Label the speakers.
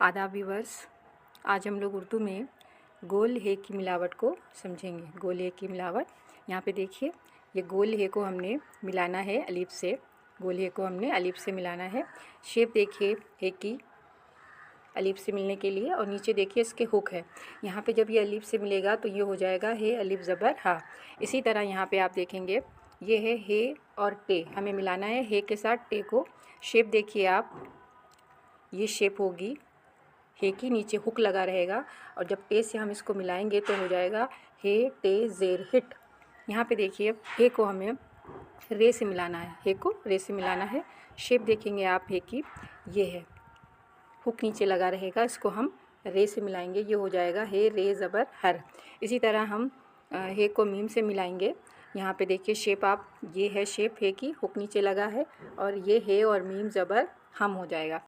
Speaker 1: आदाब व्यूअर्स, आज हम लोग उर्दू में गोल हे की मिलावट को समझेंगे। गोल हे की मिलावट, यहाँ पे देखिए, ये गोल हे को हमने मिलाना है अलिफ से। गोल हे को हमने अलिफ से मिलाना है। शेप देखिए हे की अलिफ से मिलने के लिए, और नीचे देखिए इसके हुक है। यहाँ पे जब ये अलिफ से मिलेगा तो ये हो जाएगा हे अलिफ ज़बर हा। इसी तरह यहाँ पे आप देखेंगे ये है हे और टे, हमें मिलाना है हे के साथ टे को। शेप देखिए आप, ये शेप होगी हे की, नीचे हुक लगा रहेगा, और जब टे से हम इसको मिलाएंगे तो हो जाएगा हे टे ज़ेर हिट। यहाँ पे देखिए हे को हमें रे से मिलाना है, हे को रे से मिलाना है। शेप देखेंगे आप हे की, ये है, हुक नीचे लगा रहेगा, इसको हम रे से मिलाएंगे, ये हो जाएगा हे रे ज़बर हर। इसी तरह हम हे को मीम से मिलाएंगे। यहाँ पे देखिए शेप आप, ये है शेप हे की, हुक नीचे लगा है, और ये हे और मीम ज़बर हम हो जाएगा।